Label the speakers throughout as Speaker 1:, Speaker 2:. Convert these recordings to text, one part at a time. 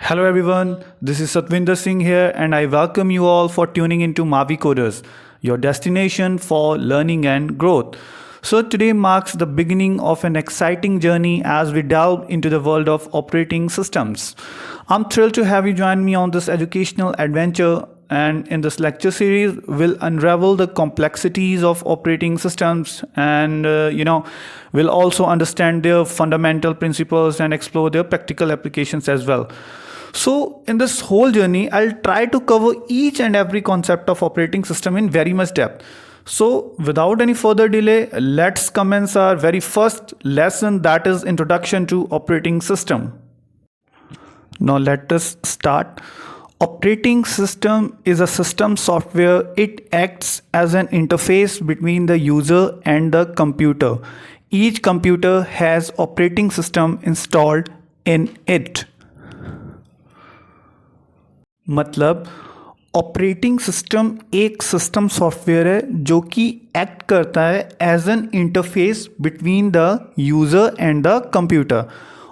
Speaker 1: Hello everyone, this is Satvinder Singh here and I welcome you all for tuning into Mavi Coders, your destination for learning and growth. So today marks the beginning of an exciting journey as we delve into the world of operating systems. I'm thrilled to have you join me on this educational adventure, and in this lecture series we'll unravel the complexities of operating systems and we'll also understand their fundamental principles and explore their practical applications as well. So in this whole journey, I'll try to cover each and every concept of operating system in very much depth. So without any further delay, let's commence our very first lesson, that is Introduction to Operating System. Now let us start. Operating system is a system software. It acts as an interface between the user and the computer. Each computer has operating system installed in it. मतलब operating system एक system software है जो कि act करता है as an interface between the user and the computer.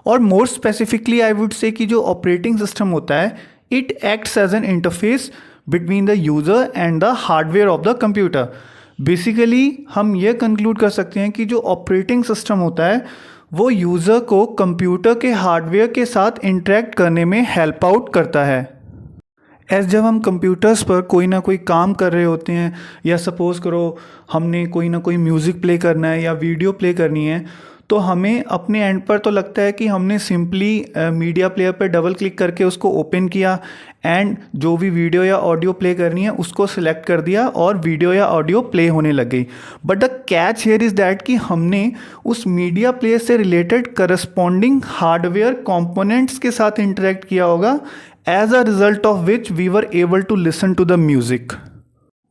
Speaker 1: और more specifically I would से कि जो ऑपरेटिंग सिस्टम होता है it acts as an interface between the user and the hardware of the computer. Basically हम ये कंक्लूड कर सकते हैं कि जो ऑपरेटिंग सिस्टम होता है वो यूज़र को कंप्यूटर के हार्डवेयर के साथ इंटरेक्ट करने में हेल्प आउट करता है. जब हम कंप्यूटर्स पर कोई ना कोई काम कर रहे होते हैं या सपोज़ करो हमने कोई ना कोई म्यूज़िक प्ले करना है या वीडियो प्ले करनी है, तो हमें अपने एंड पर तो लगता है कि हमने सिंपली मीडिया प्लेयर पर डबल क्लिक करके उसको ओपन किया एंड जो भी वीडियो या ऑडियो प्ले करनी है उसको सिलेक्ट कर दिया और वीडियो या ऑडियो प्ले होने लग गई. But the catch here is that कि हमने उस मीडिया प्लेयर से रिलेटेड करस्पॉन्डिंग हार्डवेयर कंपोनेंट्स के साथ इंटरेक्ट किया होगा, as a result of which we were able to listen to the music.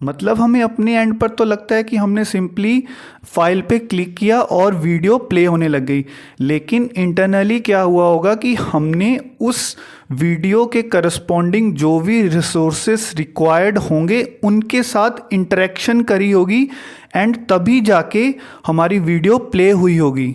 Speaker 1: मतलब हमें अपने एंड पर तो लगता है कि हमने सिंपली फाइल पे क्लिक किया और वीडियो प्ले होने लग गई, लेकिन इंटरनली क्या हुआ होगा कि हमने उस वीडियो के करस्पॉन्डिंग जो भी रिसोर्सेस रिक्वायर्ड होंगे उनके साथ इंटरेक्शन करी होगी एंड तभी जाके हमारी वीडियो प्ले हुई होगी.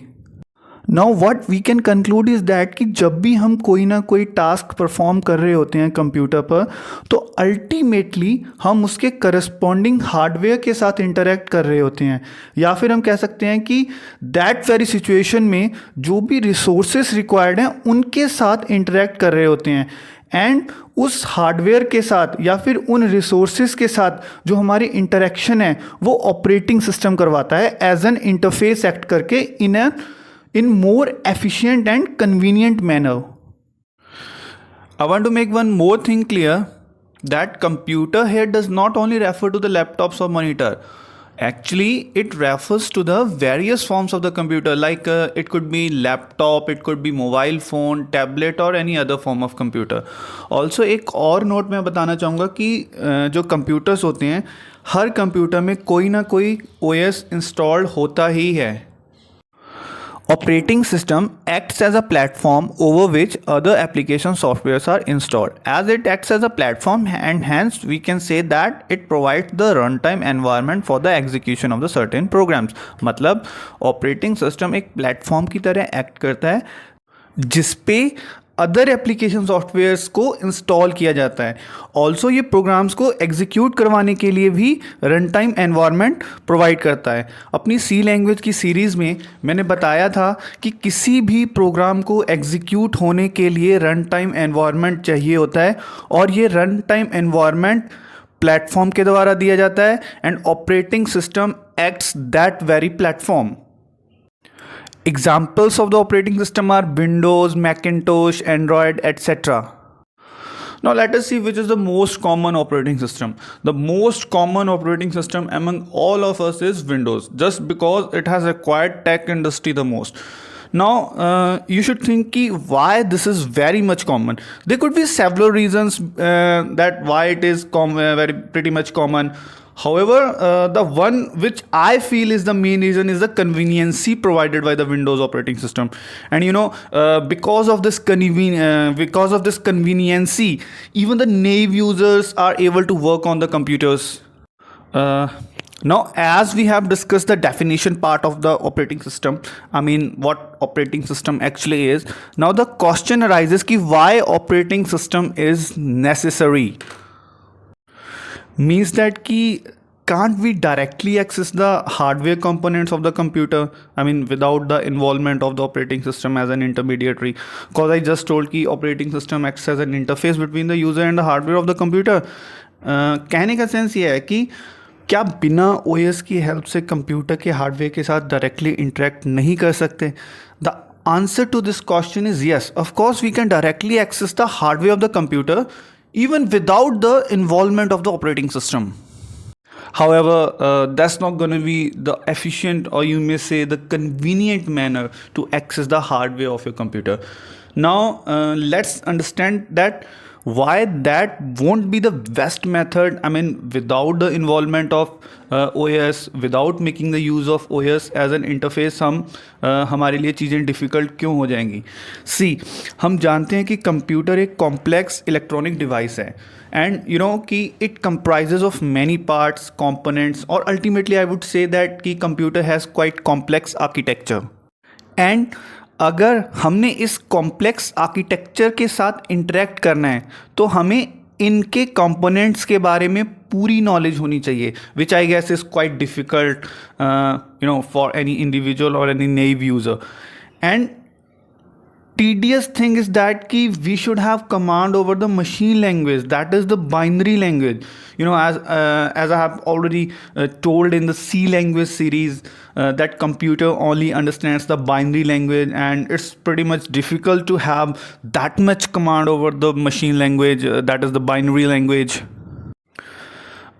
Speaker 1: Now what we can conclude is that कि जब भी हम कोई ना कोई टास्क परफॉर्म कर रहे होते हैं कंप्यूटर पर, तो अल्टीमेटली हम उसके करस्पॉन्डिंग हार्डवेयर के साथ इंटरेक्ट कर रहे होते हैं, या फिर हम कह सकते हैं कि दैट वेरी सिचुएशन में जो भी रिसोर्सेस रिक्वायर्ड हैं उनके साथ इंटरेक्ट कर रहे होते हैं एंड उस हार्डवेयर के साथ या फिर उन रिसोर्सेज के साथ जो हमारी इंटरेक्शन है वो ऑपरेटिंग सिस्टम करवाता है एज एन इंटरफेस एक्ट करके in more efficient and convenient manner. I want to make one more thing clear, that computer here does not only refer to the laptops or monitor. Actually it refers to the various forms of the computer, like it could be laptop, it could be mobile phone, tablet or any other form of computer. Also एक और note मैं बताना चाहूँगा कि जो computers होते हैं हर computer में कोई ना कोई OS इंस्टॉल्ड होता ही है. Operating system acts as a platform over which other application softwares are installed. As it acts as a platform, and hence we can say that it provides the runtime environment for the execution of the certain programs. मतलब operating system एक platform की तरह act करता है जिसपे other application softwares को install किया जाता है. ऑल्सो ये प्रोग्राम्स को एग्जीक्यूट करवाने के लिए भी रन टाइम एनवायरनमेंट प्रोवाइड करता है. अपनी सी लैंग्वेज की सीरीज़ में मैंने बताया था कि किसी भी प्रोग्राम को एग्जीक्यूट होने के लिए रन टाइम एनवायरनमेंट चाहिए होता है और ये रन टाइम एनवायरनमेंट प्लेटफॉर्म के द्वारा दिया जाता है and operating system acts that very platform. Examples of the operating system are Windows, Macintosh, Android, etc. Now let us see which is the most common operating system. The most common operating system among all of us is Windows, just because it has acquired tech industry the most. Now you should think ki why this is very much common. There could be several reasons that why it is pretty much common. However, the one which I feel is the main reason is the conveniency provided by the Windows operating system. And because of this conveniency, even the naive users are able to work on the computers. Now, as we have discussed the definition part of the operating system, I mean what operating system actually is. Now the question arises कि why operating system is necessary? Means that कि can't we directly access the hardware components of the computer? I mean without the involvement of the operating system as an intermediary. Because I just told कि operating system acts as an interface between the user and the hardware of the computer. कहने का sense ये है कि क्या बिना OS की help से कंप्यूटर के हार्डवेयर के साथ डायरेक्टली इंटरेक्ट नहीं कर सकते? The answer to this question is yes, of course we can directly access the hardware of the computer even without the involvement of the operating system. However, that's not going to be the efficient, or you may say the convenient manner to access the hardware of your computer. Now, let's understand that why that won't be the best method. I mean, without the involvement of OS, without making the use of OS as an interface, हमारे लिए चीज़ें difficult क्यों हो जाएंगी? सी, हम जानते हैं कि कंप्यूटर एक कॉम्प्लेक्स इलेक्ट्रॉनिक डिवाइस है, एंड यू नो कि it comprises of many parts, components, और ultimately I would say that कि computer has quite complex architecture. And अगर हमने इस कॉम्प्लेक्स आर्किटेक्चर के साथ इंटरेक्ट करना है तो हमें इनके कंपोनेंट्स के बारे में पूरी नॉलेज होनी चाहिए, which I guess is quite difficult for any individual और any naive user. And tedious thing is that ki we should have command over the machine language, that is the binary language. As I have already told in the C language series, that computer only understands the binary language, and it's pretty much difficult to have that much command over the machine language, that is the binary language.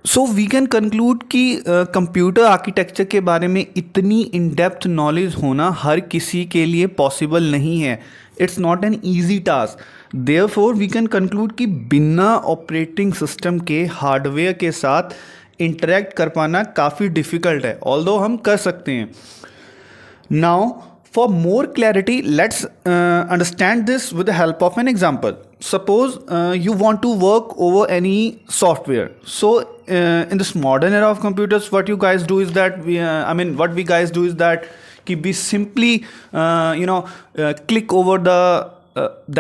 Speaker 1: So we can conclude कि computer architecture के बारे में इतनी in depth knowledge होना हर किसी के लिए possible नहीं है. It's not an easy task. Therefore we can conclude कि बिना ऑपरेटिंग सिस्टम के हार्डवेयर के साथ इंटरेक्ट कर पाना काफ़ी डिफ़िकल्ट है, ऑल्दो हम कर सकते हैं. Now for more clarity, let's understand this with the help of an example. Suppose you want to work over any software. So in this modern era of computers, what you guys do is that what we guys do is that we simply click over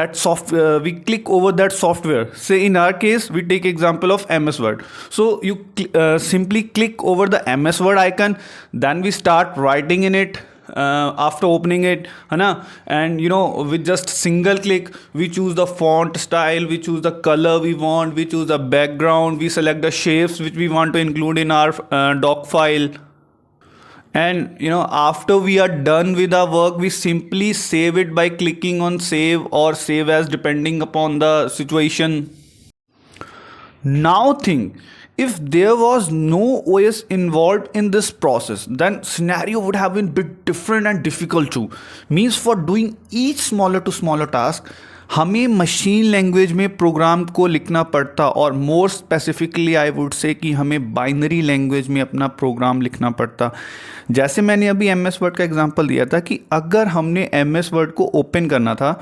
Speaker 1: that software. We click over that software. Say in our case, we take example of MS Word. So you simply click over the MS Word icon, then we start writing in it. After opening it, and with just single click we choose the font style, we choose the color we want, we choose the background, we select the shapes which we want to include in our doc file, and after we are done with our work, we simply save it by clicking on save or save as, depending upon the situation. Now think, if there was no OS involved in this process, then scenario would have been a bit different and difficult too. Means for doing each smaller to smaller task, हमें machine language में programme को लिखना पड़ता, और more specifically I would से कि हमें binary language में अपना प्रोग्राम लिखना पड़ता. जैसे मैंने अभी MS वर्ड का एग्जांपल दिया था कि अगर हमने MS वर्ड को ओपन करना था,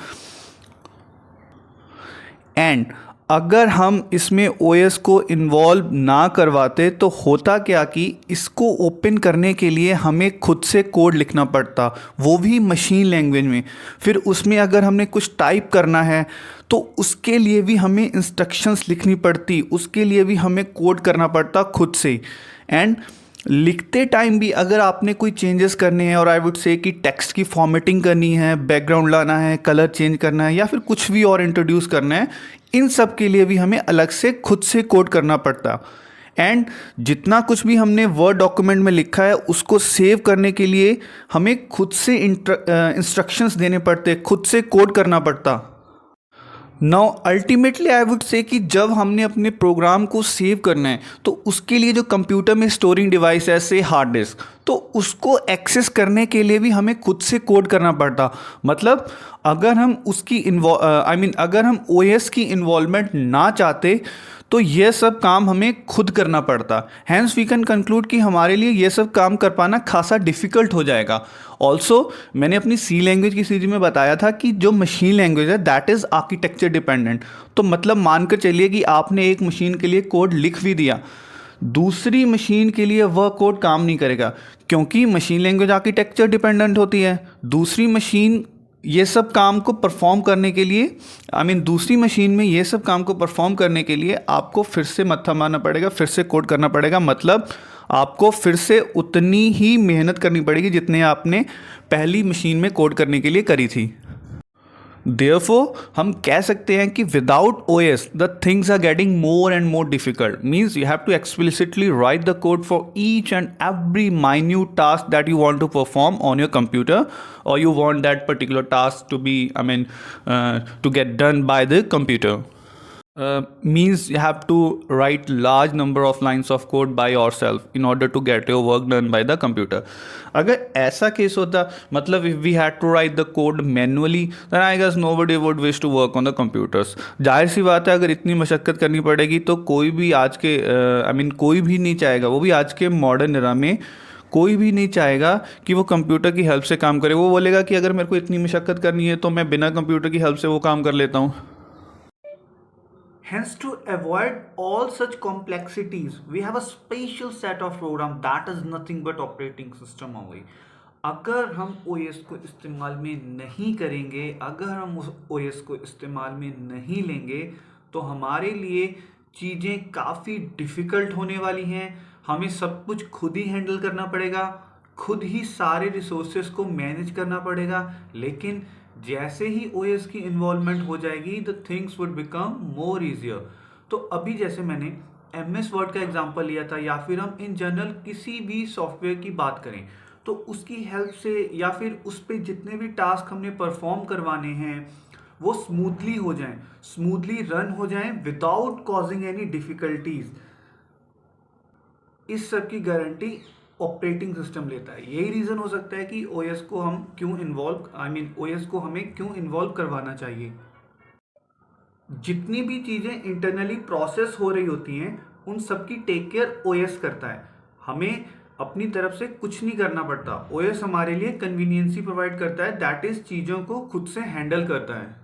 Speaker 1: एंड अगर हम इसमें OS को इन्वॉल्व ना करवाते तो होता क्या कि इसको ओपन करने के लिए हमें खुद से कोड लिखना पड़ता, वो भी मशीन लैंग्वेज में. फिर उसमें अगर हमने कुछ टाइप करना है तो उसके लिए भी हमें इंस्ट्रक्शंस लिखनी पड़ती, उसके लिए भी हमें कोड करना पड़ता खुद से. एंड लिखते टाइम भी अगर आपने कोई चेंजेस करने हैं, और आई वुड से कि टेक्स्ट की फॉर्मेटिंग करनी है, बैकग्राउंड लाना है, कलर चेंज करना है, या फिर कुछ भी और इंट्रोड्यूस करना है, इन सब के लिए भी हमें अलग से खुद से कोड करना पड़ता. एंड जितना कुछ भी हमने वर्ड डॉक्यूमेंट में लिखा है उसको सेव करने के लिए हमें खुद से इंस्ट्रक्शंस देने पड़ते, खुद से कोड करना पड़ता. नाउ अल्टीमेटली आई वुड से कि जब हमने अपने प्रोग्राम को सेव करना है तो उसके लिए जो कंप्यूटर में स्टोरिंग डिवाइस है, से हार्ड डिस्क, तो उसको एक्सेस करने के लिए भी हमें खुद से कोड करना पड़ता. मतलब अगर हम उसकी अगर हम OS की इन्वॉल्वमेंट ना चाहते तो ये सब काम हमें खुद करना पड़ता. हैंस वी कैन कंक्लूड कि हमारे लिए ये सब काम कर पाना खासा डिफ़िकल्ट हो जाएगा. ऑल्सो मैंने अपनी C लैंग्वेज की सीरीज में बताया था कि जो मशीन लैंग्वेज है दैट इज़ आर्किटेक्चर डिपेंडेंट. तो मतलब मान कर चलिए कि आपने एक मशीन के लिए कोड लिख भी दिया, दूसरी मशीन के लिए वह कोड काम नहीं करेगा, क्योंकि मशीन लैंग्वेज आर्किटेक्चर डिपेंडेंट होती है। दूसरी मशीन ये सब काम को परफॉर्म करने के लिए दूसरी मशीन में ये सब काम को परफॉर्म करने के लिए आपको फिर से मत्था मारना पड़ेगा, फिर से कोड करना पड़ेगा। मतलब आपको फिर से उतनी ही मेहनत करनी पड़ेगी जितने आपने पहली मशीन में कोड करने के लिए करी थी। Therefore, हम कह सकते हैं कि without OS the things are getting more and more difficult. Means you have to explicitly write the code for each and every minute task that you want to perform on your computer, or you want that particular task to be, to get done by the computer. Means you have to write large number of lines of code by yourself in order to get your work done by the computer. अगर ऐसा case होता, मतलब if we had to write the code manually, then I guess nobody would wish to work on the computers. जाहिर सी बात है, अगर इतनी मशक्क़त करनी पड़ेगी तो कोई भी आज के कोई भी नहीं चाहेगा, वो भी आज के मॉडर्न एरा में कोई भी नहीं चाहेगा कि वो कंप्यूटर की हेल्प से काम करे। वो बोलेगा कि अगर मेरे को इतनी मशक्क़त करनी है तो मैं बिना कंप्यूटर की हेल्प से वो काम कर लेता हूँ। Hence, to avoid all such complexities, we have a special set of program that is nothing but operating system only. अगर हम OS को इस्तेमाल में नहीं करेंगे, अगर हम उस OS को इस्तेमाल में नहीं लेंगे, तो हमारे लिए चीज़ें काफ़ी डिफ़िकल्ट होने वाली हैं। हमें सब कुछ खुद ही हैंडल करना पड़ेगा, खुद ही सारे रिसोर्सेज को मैनेज करना पड़ेगा। लेकिन जैसे ही OS की इन्वॉल्वमेंट हो जाएगी, the things would become more easier. तो अभी जैसे मैंने MS वर्ड का एग्जांपल लिया था, या फिर हम इन जनरल किसी भी सॉफ्टवेयर की बात करें तो उसकी हेल्प से या फिर उस पर जितने भी टास्क हमने परफॉर्म करवाने हैं वो स्मूथली हो जाएं, स्मूथली रन हो जाएं विदाउट कॉजिंग एनी डिफिकल्टीज। इस सब की गारंटी ऑपरेटिंग सिस्टम लेता है। यही रीज़न हो सकता है कि OS को हम क्यों OS को हमें क्यों इन्वॉल्व करवाना चाहिए। जितनी भी चीज़ें इंटरनली प्रोसेस हो रही होती हैं उन सब की टेक केयर OS करता है। हमें अपनी तरफ से कुछ नहीं करना पड़ता। OS हमारे लिए कन्वीनियंसी प्रोवाइड करता है, दैट इज चीज़ों को खुद से हैंडल करता है।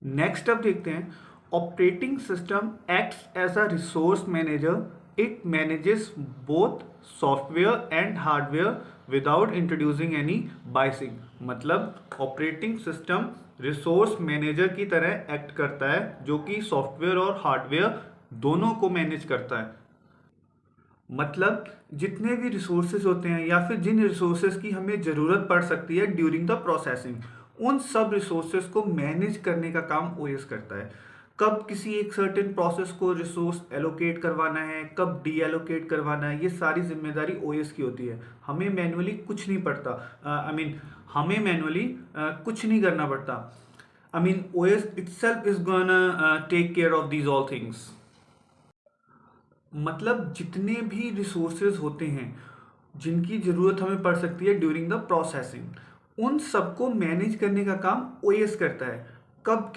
Speaker 1: नेक्स्ट अब देखते हैं, operating system acts as a resource manager. It manages both software and hardware without introducing any biasing. मतलब ऑपरेटिंग सिस्टम रिसोर्स मैनेजर की तरह एक्ट करता है, जो कि सॉफ्टवेयर और हार्डवेयर दोनों को मैनेज करता है। मतलब जितने भी रिसोर्सेज होते हैं या फिर जिन रिसोर्सेज की हमें ज़रूरत पड़ सकती है ड्यूरिंग द प्रोसेसिंग, उन सब रिसोर्सेज को मैनेज करने का काम OS करता है। कब किसी एक सर्टेन प्रोसेस को रिसोर्स एलोकेट करवाना है, कब डी एलोकेट करवाना है, ये सारी जिम्मेदारी OS की होती है। हमें मैनुअली कुछ नहीं पड़ता, हमें मैनुअली कुछ नहीं करना पड़ता। OS itself is gonna take care of these all things. मतलब जितने भी रिसोर्सेज होते हैं जिनकी ज़रूरत हमें पड़ सकती है ड्यूरिंग द प्रोसेसिंग, उन सबको मैनेज करने का काम OS करता है। कब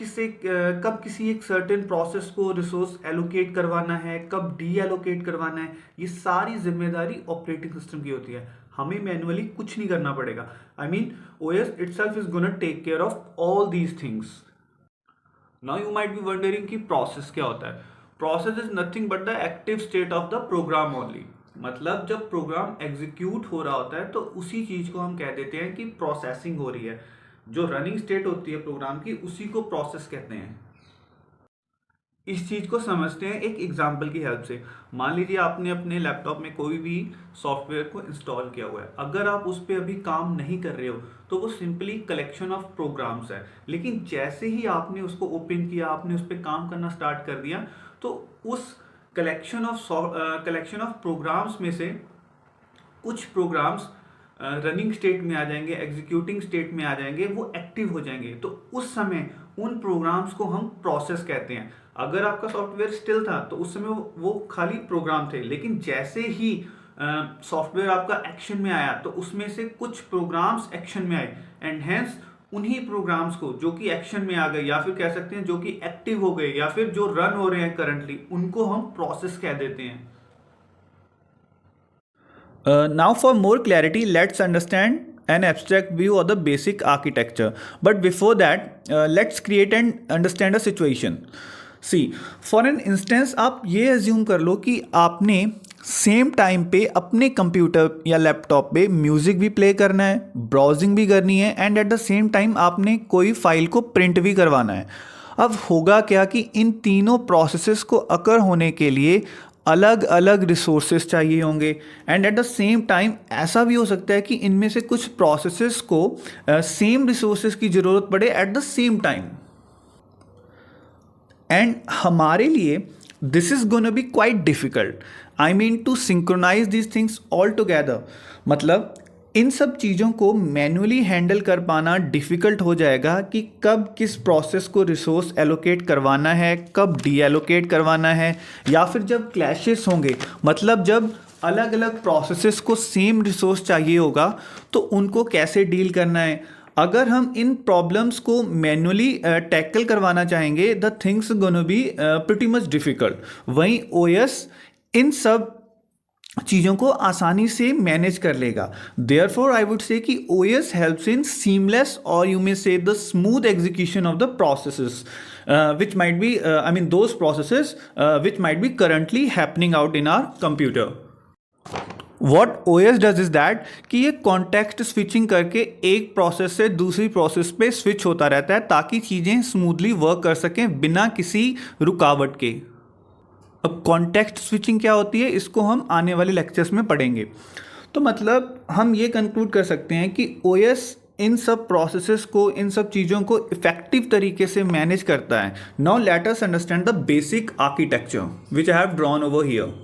Speaker 1: किसी एक सर्टेन प्रोसेस को रिसोर्स एलोकेट करवाना है, कब डी एलोकेट करवाना है, ये सारी जिम्मेदारी ऑपरेटिंग सिस्टम की होती है। हमें मैनुअली कुछ नहीं करना पड़ेगा। OS itself is gonna take care of all these things. Now you might be wondering कि प्रोसेस क्या होता है। Process is nothing but the active state of the program only. मतलब जब प्रोग्राम एग्जीक्यूट हो रहा होता है तो उसी चीज को हम कह देते हैं कि प्रोसेसिंग हो रही है। जो रनिंग स्टेट होती है प्रोग्राम की, उसी को प्रोसेस कहते हैं। इस चीज को समझते हैं एक एग्जांपल की हेल्प से। मान लीजिए आपने अपने लैपटॉप में कोई भी सॉफ्टवेयर को इंस्टॉल किया हुआ है। अगर आप उस पर अभी काम नहीं कर रहे हो तो वो सिंपली कलेक्शन ऑफ प्रोग्राम्स है। लेकिन जैसे ही आपने उसको ओपन किया, आपने उस पर काम करना स्टार्ट कर दिया, तो उस कलेक्शन ऑफ प्रोग्राम्स में से कुछ प्रोग्राम्स रनिंग स्टेट में आ जाएंगे, एग्जीक्यूटिंग स्टेट में आ जाएंगे, वो एक्टिव हो जाएंगे। तो उस समय उन प्रोग्राम्स को हम प्रोसेस कहते हैं। अगर आपका सॉफ्टवेयर स्टिल था तो उस समय वो खाली प्रोग्राम थे, लेकिन जैसे ही सॉफ्टवेयर आपका एक्शन में आया तो उसमें से कुछ प्रोग्राम्स एक्शन में आए, एंड हेंस उन्हीं प्रोग्राम्स को जो कि एक्शन में आ गए, या फिर कह सकते हैं जो कि एक्टिव हो गए, या फिर जो रन हो रहे हैं करंटली, उनको हम प्रोसेस कह देते हैं। Now for more clarity, let's understand an abstract view of the basic architecture. But before that, let's create and understand a situation. See for an instance आप ये एज्यूम कर लो कि आपने सेम टाइम पे अपने कंप्यूटर या लैपटॉप पे music भी प्ले करना है, ब्राउजिंग भी करनी है, and at the same time आपने कोई फाइल को प्रिंट भी करवाना है। अब होगा क्या कि इन तीनों प्रोसेसेस को अकर होने के लिए अलग अलग रिसोर्सेज चाहिए होंगे, and at the same time ऐसा भी हो सकता है कि इनमें से कुछ प्रोसेसेस को सेम रिसोर्सेज की ज़रूरत पड़े at the same time. And हमारे लिए this is gonna be quite difficult, I mean to synchronize these things all together. मतलब इन सब चीज़ों को मैन्युअली हैंडल कर पाना डिफ़िकल्ट हो जाएगा कि कब किस प्रोसेस को रिसोर्स एलोकेट करवाना है, कब डी एलोकेट करवाना है, या फिर जब क्लैशेस होंगे, मतलब जब अलग अलग प्रोसेसेस को सेम रिसोर्स चाहिए होगा तो उनको कैसे डील करना है। अगर हम इन प्रॉब्लम्स को मैन्युअली टैकल करवाना चाहेंगे, the things gonna be pretty much difficult. वहीं ओएस इन सब चीज़ों को आसानी से मैनेज कर लेगा। देयरफॉर आई वुड से कि ओएस हेल्प्स इन सीमलेस और यू मे से the smooth execution of the processes which might be I mean those processes which might be currently happening out in our computer. What OS does is that कि ये context switching करके एक process से दूसरी process पे switch होता रहता है ताकि चीज़ें स्मूथली वर्क कर सकें बिना किसी रुकावट के। अब कॉन्टेक्स्ट स्विचिंग क्या होती है, इसको हम आने वाले लेक्चर्स में पढ़ेंगे। तो मतलब हम ये कंक्लूड कर सकते हैं कि OS इन सब प्रोसेसेस को, इन सब चीज़ों को इफेक्टिव तरीके से मैनेज करता है। Now let us understand the basic architecture which I have drawn over here.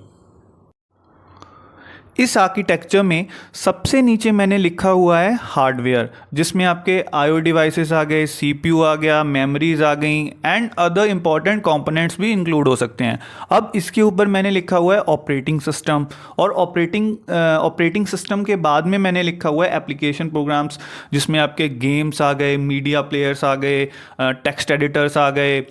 Speaker 1: इस आर्किटेक्चर में सबसे नीचे मैंने लिखा हुआ है हार्डवेयर, जिसमें आपके आईओ डिवाइसेस आ गए, सीपीयू आ गया, मेमोरीज आ गई, एंड अदर इंपॉर्टेंट कंपोनेंट्स भी इंक्लूड हो सकते हैं। अब इसके ऊपर मैंने लिखा हुआ है ऑपरेटिंग सिस्टम, और ऑपरेटिंग सिस्टम के बाद में मैंने लिखा हुआ है एप्लीकेशन प्रोग्राम्स, जिसमें आपके गेम्स आ गए, मीडिया प्लेयर्स आ गए, टेक्स्ट एडिटर्स आ गए,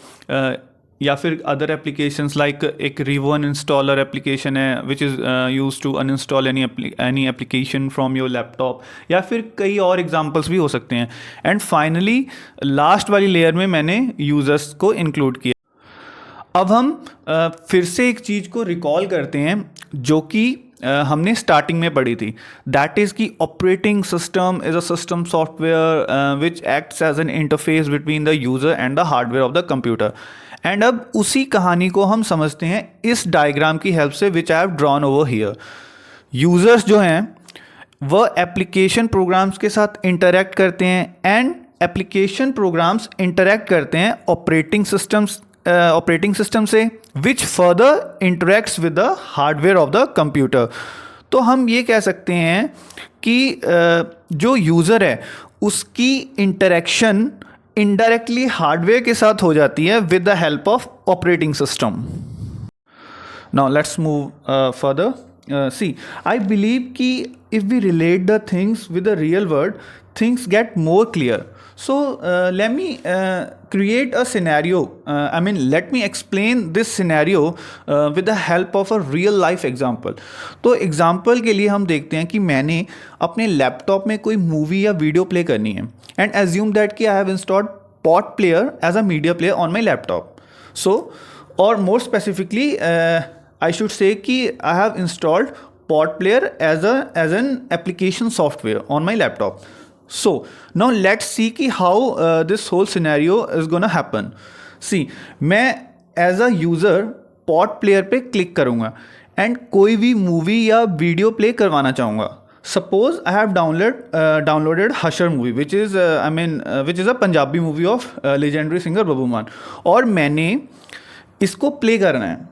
Speaker 1: या फिर अदर एप्लीकेशंस लाइक एक रिवन इंस्टॉलर एप्लीकेशन है which is use to uninstall any application from your laptop, या फिर कई और एग्जांपल्स भी हो सकते हैं। एंड फाइनली लास्ट वाली लेयर में मैंने यूज़र्स को इंक्लूड किया। अब हम फिर से एक चीज़ को रिकॉल करते हैं जो कि हमने स्टार्टिंग में पढ़ी थी, दैट इज़ कि operating system is a system software which acts as an interface between the user and the hardware of the computer. And अब उसी कहानी को हम समझते हैं इस डायग्राम की हेल्प से which I have drawn over here. Users जो हैं वह एप्लीकेशन प्रोग्राम्स के साथ इंटरेक्ट करते हैं, एंड एप्लीकेशन प्रोग्राम्स इंटरेक्ट करते हैं ऑपरेटिंग सिस्टम से, which further interacts with the hardware of the computer. तो हम ये कह सकते हैं कि जो यूज़र है उसकी इंटरेक्शन इनडायरेक्टली हार्डवेयर के साथ हो जाती है with the help of operating system. Now let's move further. See I believe कि if we relate the things with the real world, things get more clear. So let me create a scenario. Let me explain this scenario with the help of a real life example. तो example के लिए हम देखते हैं कि मैंने अपने laptop में कोई मूवी या वीडियो प्ले करनी है, एंड एज्यूम दैट कि I have installed pot player as a media player on my laptop. So और more specifically I should say कि I have installed pot player as an application software on my laptop. So now let's see कि how this whole scenario is gonna happen. See, मैं as a user pot player पे click करूँगा and कोई भी movie या video play करवाना चाहूँगा। Suppose I have downloaded Hashar movie which is a Punjabi movie of legendary singer Babbu Maan, और मैंने इसको प्ले करना है।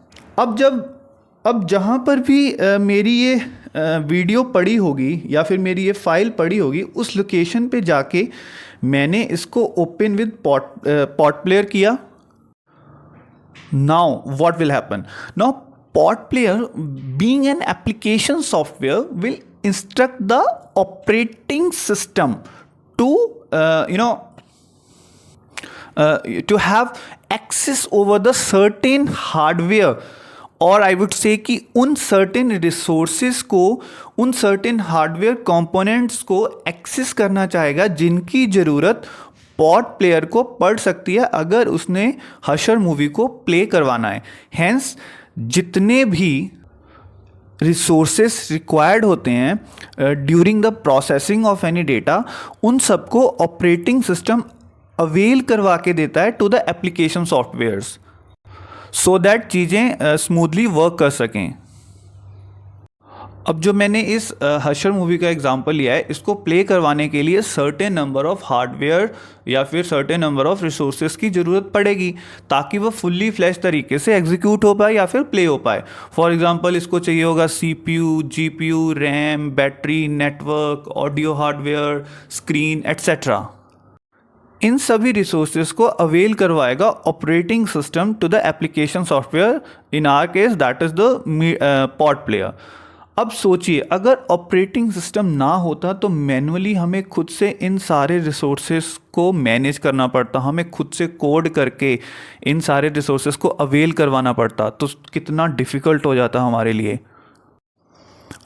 Speaker 1: अब जहाँ पर भी मेरी ये वीडियो पड़ी होगी या फिर मेरी ये फाइल पड़ी होगी, उस लोकेशन पे जाके मैंने इसको ओपन विद पॉट प्लेयर किया। Now what will happen? Now PotPlayer being an application software will instruct the operating system to to have access over the certain hardware, और आई वुड से कि उन सर्टेन रिसोर्सेज को, उन certain hardware components को access करना चाहेगा जिनकी ज़रूरत पॉड प्लेयर को पढ़ सकती है अगर उसने हशर मूवी को प्ले करवाना है। हैंस जितने भी रिसोर्सेस रिक्वायर्ड होते हैं during the processing of any data, उन सबको ऑपरेटिंग सिस्टम अवेल करवा के देता है to the application softwares, so that चीज़ें स्मूथली वर्क कर सकें। अब जो मैंने इस हशर मूवी का एग्जांपल लिया है, इसको प्ले करवाने के लिए सर्टेन नंबर ऑफ हार्डवेयर या फिर सर्टेन नंबर ऑफ रिसोर्सेज की ज़रूरत पड़ेगी ताकि वह फुल्ली फ्लैश तरीके से एग्जीक्यूट हो पाए या फिर प्ले हो पाए। फॉर एग्जांपल इसको चाहिए होगा CPU, GPU, RAM, battery, network, audio hardware, screen etcetera. इन सभी रिसोर्सेज को अवेल करवाएगा operating system to the application software, in our case that is the pod player. अब सोचिए, अगर ऑपरेटिंग सिस्टम ना होता तो मैन्युअली हमें खुद से इन सारे रिसोर्सेज को मैनेज करना पड़ता, हमें खुद से कोड करके इन सारे रिसोर्सेज को अवेल करवाना पड़ता, तो कितना डिफ़िकल्ट हो जाता हमारे लिए।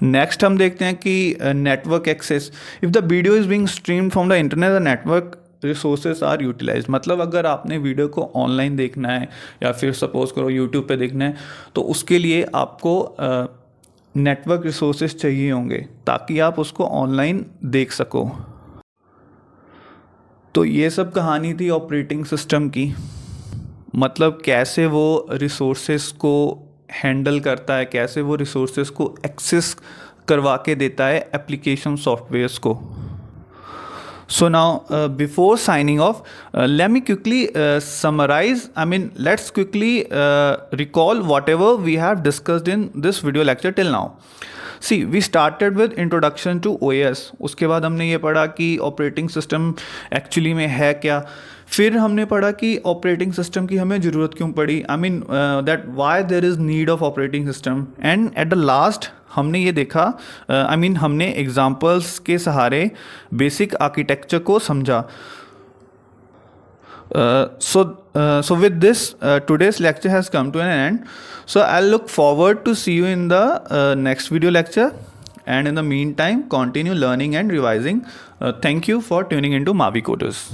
Speaker 1: नेक्स्ट हम देखते हैं कि network access. If the video is being streamed from the internet, the network resources are utilize. मतलब अगर आपने वीडियो को ऑनलाइन देखना है या फिर सपोज करो यूट्यूब पे देखना है, तो उसके लिए आपको नेटवर्क रिसोर्सेज चाहिए होंगे ताकि आप उसको ऑनलाइन देख सको। तो ये सब कहानी थी ऑपरेटिंग सिस्टम की, मतलब कैसे वो रिसोर्सेज को हैंडल करता है, कैसे वो रिसोर्सेज को एक्सेस करवा के देता है एप्लीकेशन सॉफ्टवेयर्स को। So now before signing off, let me quickly summarize. Let's quickly recall whatever we have discussed in this video lecture till now. See, we started with introduction to OS. उसके बाद हमने ये पढ़ा कि operating system actually में है क्या। फिर हमने पढ़ा कि ऑपरेटिंग सिस्टम की हमें ज़रूरत क्यों पड़ी, that why there is need of operating system. And at the last हमने ये देखा, हमने एग्जांपल्स के सहारे बेसिक आर्किटेक्चर को समझा। So with this, today's lecture has come to an end. So I'll look forward to see you in the next video lecture. And in the meantime, continue learning and revising. Thank you for tuning into Mavi Coders.